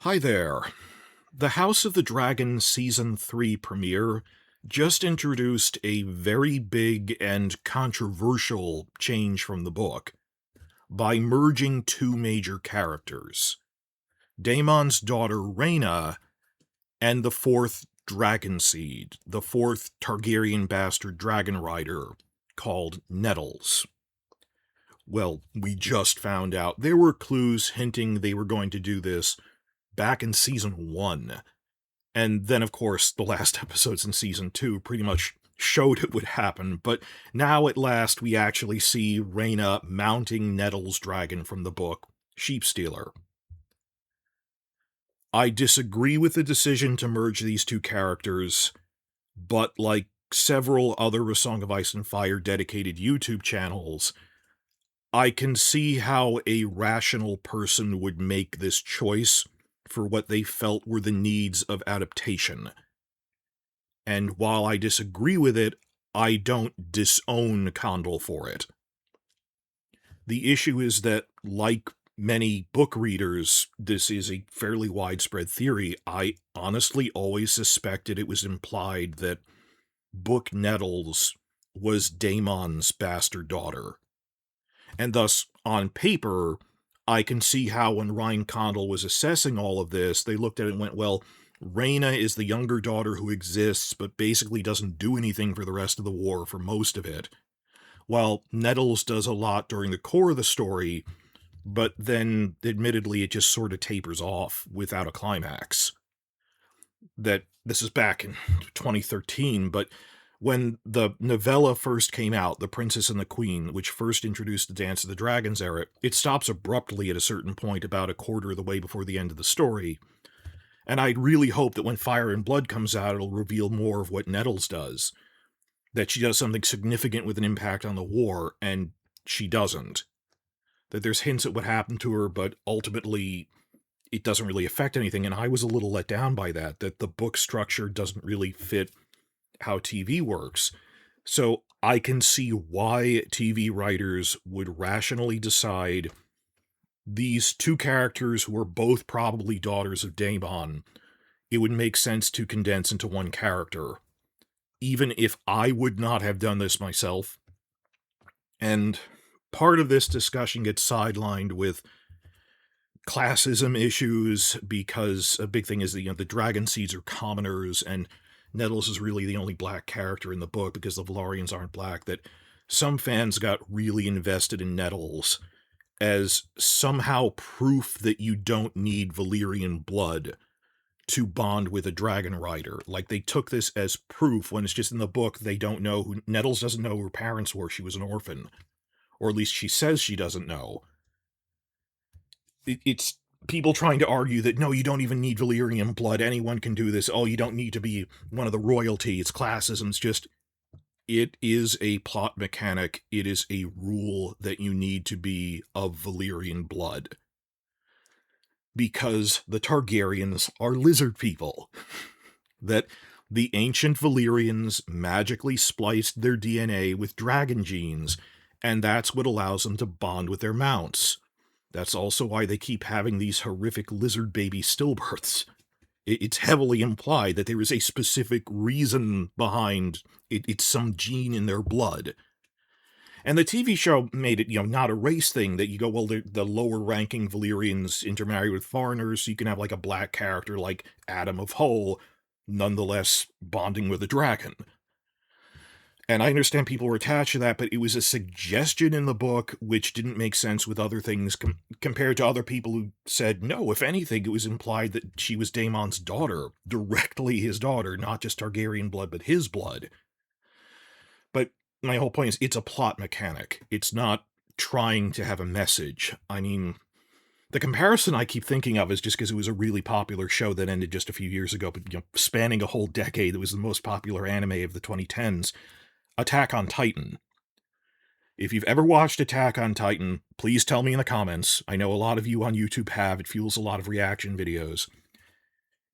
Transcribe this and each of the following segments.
Hi there. The House of the Dragon Season 3 premiere just introduced a very big and controversial change from the book by merging two major characters, Daemon's daughter Rhaena and the fourth dragon seed, the fourth Targaryen bastard dragon rider called Nettles. Well, we just found out there were clues hinting they were going to do this back in Season 1. And then, of course, the last episodes in Season 2 pretty much showed it would happen, but now at last we actually see Rhaena mounting Nettles' dragon from the book, Sheepstealer. I disagree with the decision to merge these two characters, but like several other A Song of Ice and Fire dedicated YouTube channels, I can see how a rational person would make this choice for what they felt were the needs of adaptation. And while I disagree with it, I don't disown Condell for it. The issue is that, like many book readers, this is a fairly widespread theory. I honestly always suspected it was implied that Book Nettles was Daemon's bastard daughter. And thus, on paper, I can see how when Ryan Condell was assessing all of this, they looked at it and went, well, Rhaena is the younger daughter who exists, but basically doesn't do anything for the rest of the war for most of it. While Nettles does a lot during the core of the story, but then, admittedly, it just sort of tapers off without a climax. That this is back in 2013, but when the novella first came out, The Princess and the Queen, which first introduced the Dance of the Dragons era, it stops abruptly at a certain point about a quarter of the way before the end of the story. And I really hope that when Fire and Blood comes out, it'll reveal more of what Nettles does. That she does something significant with an impact on the war, and she doesn't. That there's hints at what happened to her, but ultimately it doesn't really affect anything, and I was a little let down by that the book structure doesn't really fit how TV works. So I can see why TV writers would rationally decide these two characters who are both probably daughters of Daemon, it would make sense to condense into one character, even if I would not have done this myself. And part of this discussion gets sidelined with classism issues, because a big thing is that, the dragon seeds are commoners, and Nettles is really the only black character in the book because the Velaryons aren't black, that some fans got really invested in Nettles as somehow proof that you don't need Valyrian blood to bond with a dragon rider. Like, they took this as proof when it's just in the book they don't know who Nettles doesn't know who her parents were. She was an orphan. Or at least she says she doesn't know. It's people trying to argue that, no, you don't even need Valyrian blood. Anyone can do this. Oh, you don't need to be one of the royalty. It's classism. It's just, it is a plot mechanic. It is a rule that you need to be of Valyrian blood. Because the Targaryens are lizard people. That the ancient Valyrians magically spliced their DNA with dragon genes, and that's what allows them to bond with their mounts. That's also why they keep having these horrific lizard baby stillbirths. It's heavily implied that there is a specific reason behind it. It's some gene in their blood. And the TV show made it, not a race thing, that you go, well, the lower-ranking Valyrians intermarry with foreigners, so you can have, like, a black character like Adam of Hull, nonetheless bonding with a dragon. And I understand people were attached to that, but it was a suggestion in the book which didn't make sense with other things compared to other people who said, no, if anything, it was implied that she was Daemon's daughter, directly his daughter, not just Targaryen blood, but his blood. But my whole point is, it's a plot mechanic. It's not trying to have a message. I mean, the comparison I keep thinking of is just because it was a really popular show that ended just a few years ago, but spanning a whole decade, it was the most popular anime of the 2010s. Attack on Titan. If you've ever watched Attack on Titan, please tell me in the comments. I know a lot of you on YouTube have. It fuels a lot of reaction videos.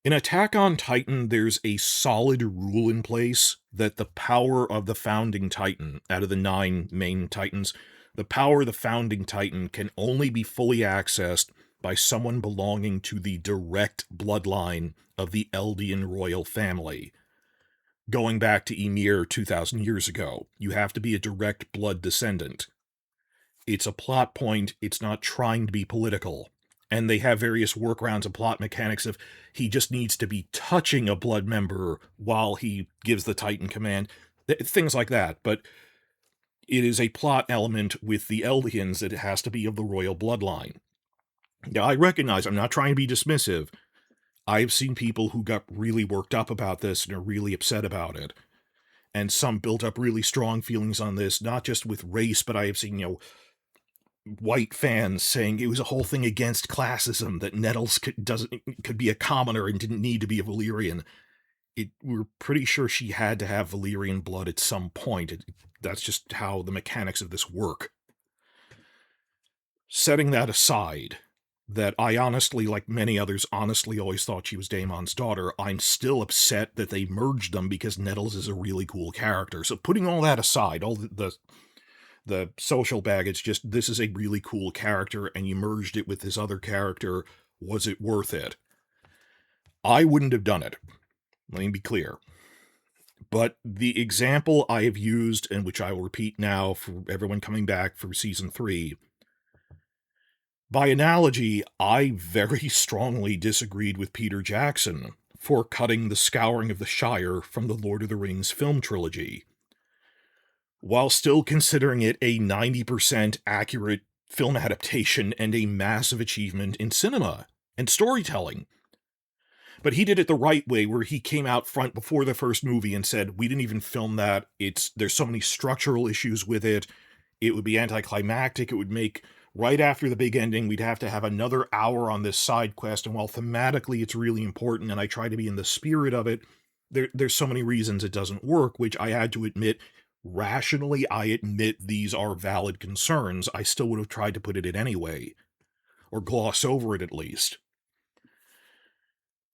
In Attack on Titan, there's a solid rule in place that the power of the founding Titan, out of the 9 main Titans, the power of the founding Titan can only be fully accessed by someone belonging to the direct bloodline of the Eldian royal family. Going back to Ymir 2,000 years ago, you have to be a direct blood descendant. It's a plot point, it's not trying to be political. And they have various workarounds and plot mechanics of he just needs to be touching a blood member while he gives the Titan command. Things like that, but it is a plot element with the Eldians that it has to be of the royal bloodline. Now, I recognize I'm not trying to be dismissive. I've seen people who got really worked up about this and are really upset about it. And some built up really strong feelings on this, not just with race, but I have seen, white fans saying it was a whole thing against classism, that Nettles could be a commoner and didn't need to be a Valyrian. We're pretty sure she had to have Valyrian blood at some point. That's just how the mechanics of this work. Setting that aside, that I honestly, like many others, honestly always thought she was Daemon's daughter, I'm still upset that they merged them because Nettles is a really cool character. So putting all that aside, all the social baggage, just this is a really cool character and you merged it with this other character, was it worth it? I wouldn't have done it. Let me be clear. But the example I have used, and which I will repeat now for everyone coming back for Season 3, by analogy, I very strongly disagreed with Peter Jackson for cutting the Scouring of the Shire from the Lord of the Rings film trilogy, while still considering it a 90% accurate film adaptation and a massive achievement in cinema and storytelling. But he did it the right way, where he came out front before the first movie and said, we didn't even film that, there's so many structural issues with it, it would be anticlimactic, it would make, right after the big ending, we'd have to have another hour on this side quest, and while thematically it's really important, and I try to be in the spirit of it, there's so many reasons it doesn't work, which I had to admit, rationally, I admit these are valid concerns. I still would have tried to put it in anyway, or gloss over it at least.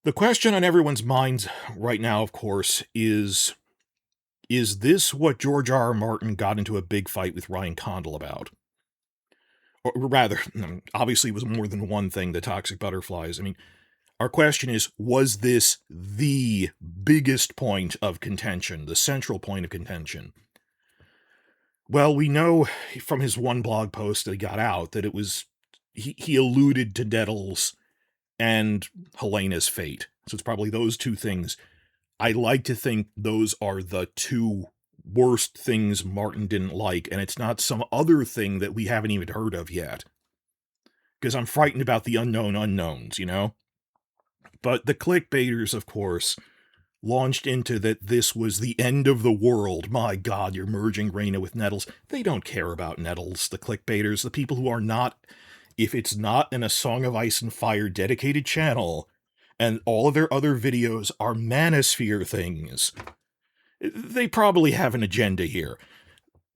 The question on everyone's minds right now, of course, is this what George R.R. Martin got into a big fight with Ryan Condal about? Or rather, obviously it was more than one thing, the toxic butterflies. I mean, our question is, was this the biggest point of contention, the central point of contention? Well, we know from his one blog post that he got out that it was, he alluded to Nettles and Helena's fate. So it's probably those two things. I like to think those are the two worst things Martin didn't like, and it's not some other thing that we haven't even heard of yet. Because I'm frightened about the unknown unknowns, But the clickbaiters, of course, launched into that this was the end of the world. My God, you're merging Rhaena with Nettles. They don't care about Nettles, the clickbaiters, the people who are not, if it's not in a Song of Ice and Fire dedicated channel, and all of their other videos are manosphere things, they probably have an agenda here.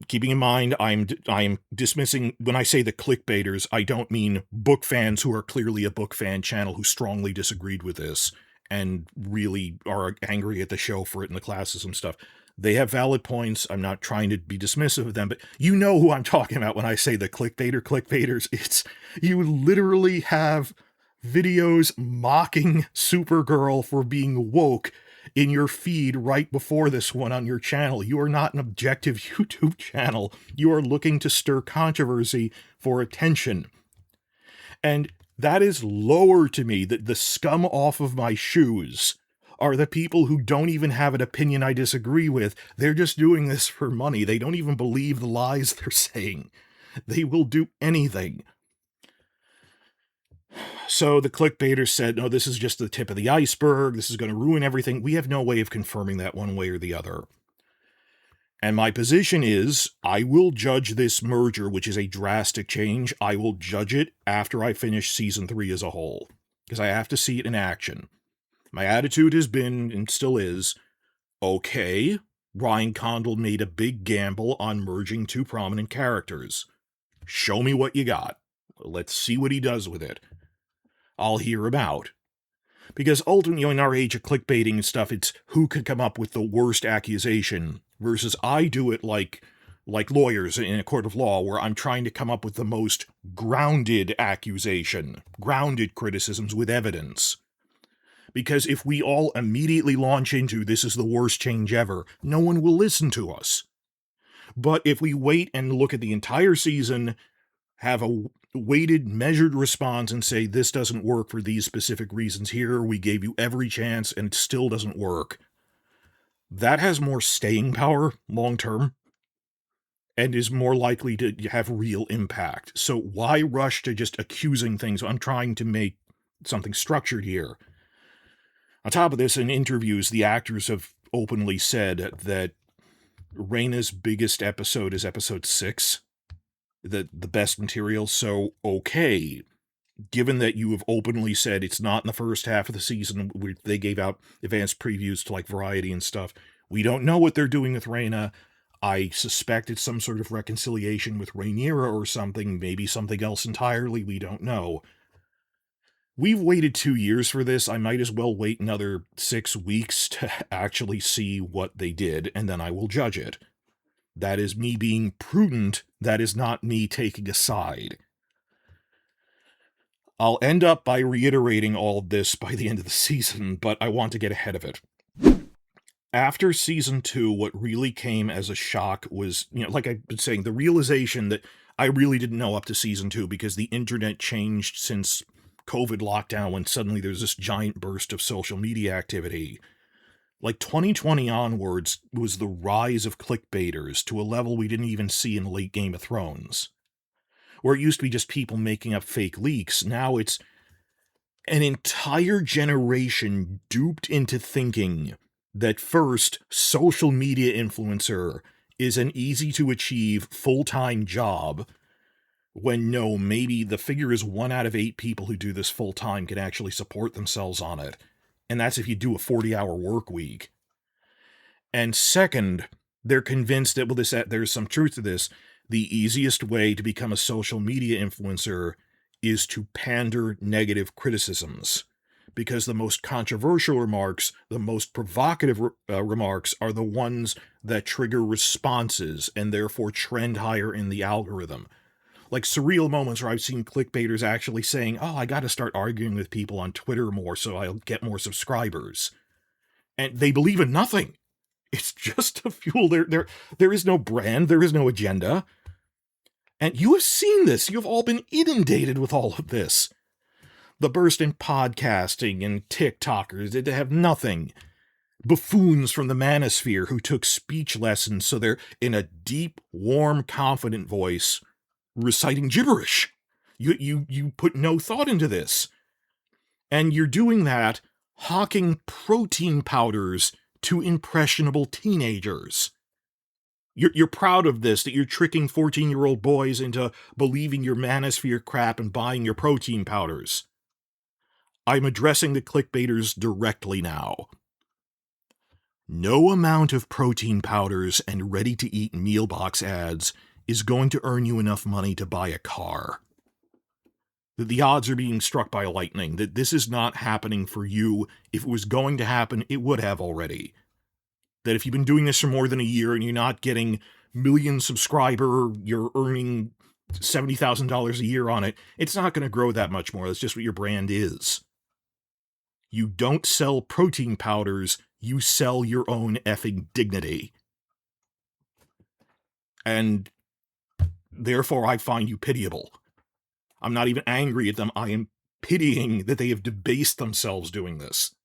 Keeping in mind, I'm dismissing, when I say the clickbaiters, I don't mean book fans who are clearly a book fan channel who strongly disagreed with this and really are angry at the show for it and the classism stuff. They have valid points. I'm not trying to be dismissive of them, but you know who I'm talking about when I say the clickbaiters. It's, you literally have videos mocking Supergirl for being woke in your feed right before this one on your channel. You are not an objective YouTube channel. You are looking to stir controversy for attention. And that is lower to me, that the scum off of my shoes are the people who don't even have an opinion I disagree with. They're just doing this for money. They don't even believe the lies they're saying. They will do anything. So the clickbaiters said, no, this is just the tip of the iceberg. This is going to ruin everything. We have no way of confirming that one way or the other. And my position is, I will judge this merger, which is a drastic change. I will judge it after I finish Season 3 as a whole, because I have to see it in action. My attitude has been, and still is, okay, Ryan Condal made a big gamble on merging two prominent characters. Show me what you got. Let's see what he does with it. I'll hear him out. Because ultimately, in our age of clickbaiting and stuff, it's who could come up with the worst accusation, versus I do it like like lawyers in a court of law, where I'm trying to come up with the most grounded accusation, grounded criticisms with evidence. Because if we all immediately launch into this is the worst change ever, no one will listen to us. But if we wait and look at the entire season, have a weighted, measured response and say this doesn't work for these specific reasons here, we gave you every chance and it still doesn't work, that has more staying power long term and is more likely to have real impact. So why rush to just accusing things? I'm trying to make something structured here. On top of this, in interviews, the actors have openly said that Rhaena's biggest episode is episode 6, the best material. So, okay, given that you have openly said it's not in the first half of the season, where they gave out advanced previews to like Variety and stuff, we don't know what they're doing with Rhaena. I suspect it's some sort of reconciliation with Rhaenyra or something, maybe something else entirely, we don't know. We've waited 2 years for this. I might as well wait another 6 weeks to actually see what they did, and then I will judge it. That is me being prudent. That is not me taking a side. I'll end up by reiterating all of this by the end of the season, but I want to get ahead of it. After season 2, what really came as a shock was, like I've been saying, the realization that I really didn't know up to season 2 because the internet changed since COVID lockdown when suddenly there's this giant burst of social media activity. Like 2020 onwards was the rise of clickbaiters to a level we didn't even see in late Game of Thrones. Where it used to be just people making up fake leaks, now it's an entire generation duped into thinking that first, social media influencer is an easy-to-achieve full-time job, when no, maybe the figure is 1 out of 8 people who do this full-time can actually support themselves on it. And that's if you do a 40-hour work week. And second, they're convinced that, there's some truth to this, the easiest way to become a social media influencer is to pander negative criticisms. Because the most controversial remarks, the most provocative remarks are the ones that trigger responses and therefore trend higher in the algorithm. Like surreal moments where I've seen clickbaiters actually saying, oh, I gotta start arguing with people on Twitter more so I'll get more subscribers. And they believe in nothing. It's just to fuel there is no brand, there is no agenda. And you have seen this. You've all been inundated with all of this. The burst in podcasting and TikTokers that have nothing. Buffoons from the manosphere who took speech lessons so they're in a deep, warm, confident voice reciting gibberish. You put no thought into this. And you're doing that hawking protein powders to impressionable teenagers. You're proud of this, that you're tricking 14-year-old boys into believing your manosphere crap and buying your protein powders. I'm addressing the clickbaiters directly now. No amount of protein powders and ready-to-eat meal box ads is going to earn you enough money to buy a car. The odds are being struck by lightning, that this is not happening for you. If it was going to happen, it would have already. That if you've been doing this for more than a year and you're not getting million subscriber, you're earning $70,000 a year on it, it's not going to grow that much more. That's just what your brand is. You don't sell protein powders, you sell your own effing dignity. And therefore I find you pitiable. I'm not even angry at them, I am pitying that they have debased themselves doing this.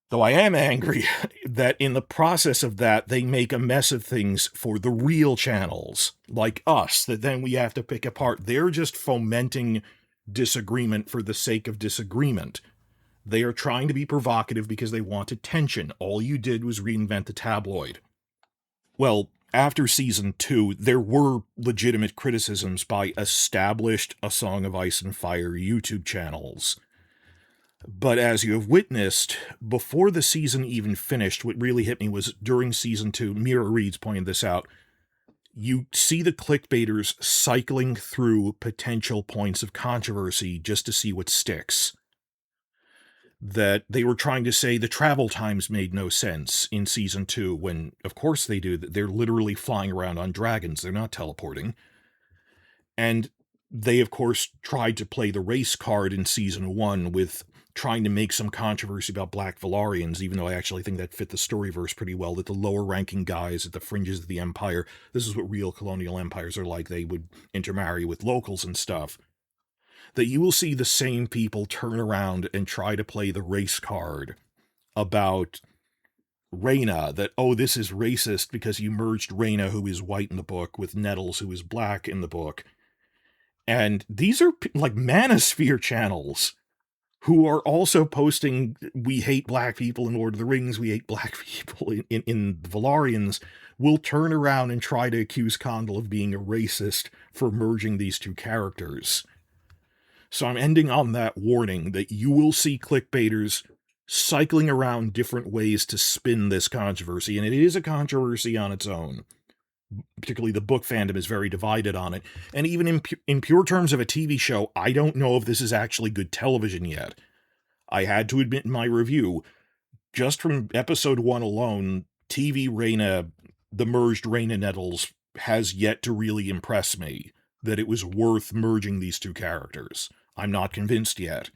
Though I am angry that in the process of that, they make a mess of things for the real channels, like us, that then we have to pick apart. They're just fomenting disagreement for the sake of disagreement. They are trying to be provocative because they want attention. All you did was reinvent the tabloid. Well, after season 2, there were legitimate criticisms by established A Song of Ice and Fire YouTube channels. But as you have witnessed, before the season even finished, what really hit me was during season 2, Mira Reed's pointed this out, you see the clickbaiters cycling through potential points of controversy just to see what sticks. that they were trying to say the travel times made no sense in Season 2, when, of course they do. They're literally flying around on dragons. They're not teleporting. And they, of course, tried to play the race card in Season 1 with trying to make some controversy about Black Valyrians, even though I actually think that fit the storyverse pretty well, that the lower-ranking guys at the fringes of the Empire, this is what real colonial empires are like, they would intermarry with locals and stuff, that you will see the same people turn around and try to play the race card about Rhaena, that, oh, this is racist because you merged Rhaena, who is white in the book, with Nettles, who is black in the book. And these are, like, manosphere channels who are also posting, we hate black people in Lord of the Rings, we hate black people in the Valyrians, will turn around and try to accuse Condal of being a racist for merging these two characters. So I'm ending on that warning that you will see clickbaiters cycling around different ways to spin this controversy, and it is a controversy on its own. Particularly the book fandom is very divided on it. And even in pure terms of a TV show, I don't know if this is actually good television yet. I had to admit in my review, just from episode 1 alone, TV Rhaena, the merged Rhaena Nettles, has yet to really impress me that it was worth merging these two characters. I'm not convinced yet.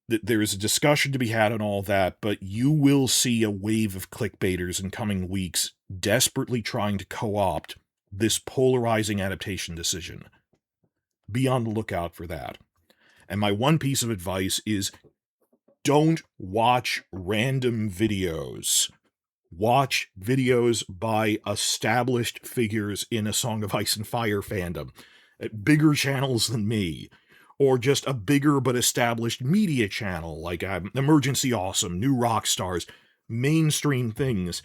There is a discussion to be had on all that, but you will see a wave of clickbaiters in coming weeks desperately trying to co-opt this polarizing adaptation decision. Be on the lookout for that. And my one piece of advice is, don't watch random videos. Watch videos by established figures in a Song of Ice and Fire fandom. Bigger channels than me. Or just a bigger but established media channel, like Emergency Awesome, New Rock Stars, mainstream things.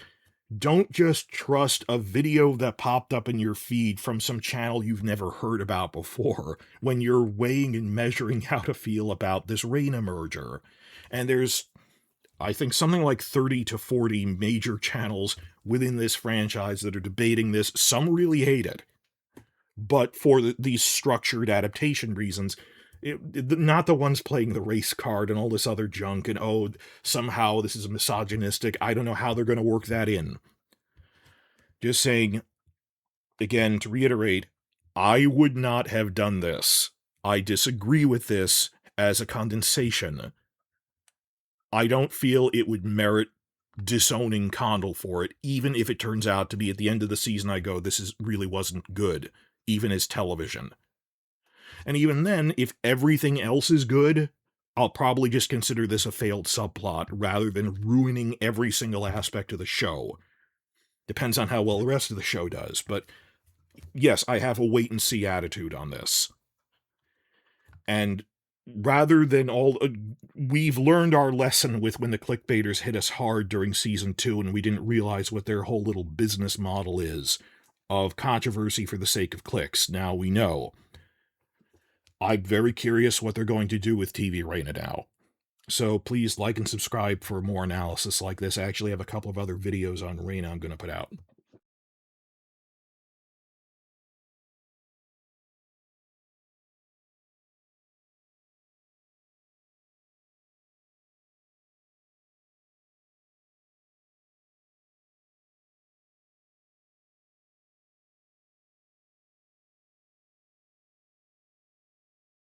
Don't just trust a video that popped up in your feed from some channel you've never heard about before when you're weighing and measuring how to feel about this Rhaena merger. And there's, I think, something like 30 to 40 major channels within this franchise that are debating this. Some really hate it. But for these structured adaptation reasons, not the ones playing the race card and all this other junk, and oh, somehow this is misogynistic. I don't know how they're going to work that in. Just saying, again, to reiterate, I would not have done this. I disagree with this as a condensation. I don't feel it would merit disowning Condal for it, even if it turns out to be at the end of the season I go, this really wasn't good, even as television. And even then, if everything else is good, I'll probably just consider this a failed subplot rather than ruining every single aspect of the show. Depends on how well the rest of the show does, but yes, I have a wait-and-see attitude on this. And rather than we've learned our lesson with when the clickbaiters hit us hard during Season 2 and we didn't realize what their whole little business model is of controversy for the sake of clicks. Now we know. I'm very curious what they're going to do with TV Rhaena now. So please like and subscribe for more analysis like this. I actually have a couple of other videos on Rhaena I'm going to put out.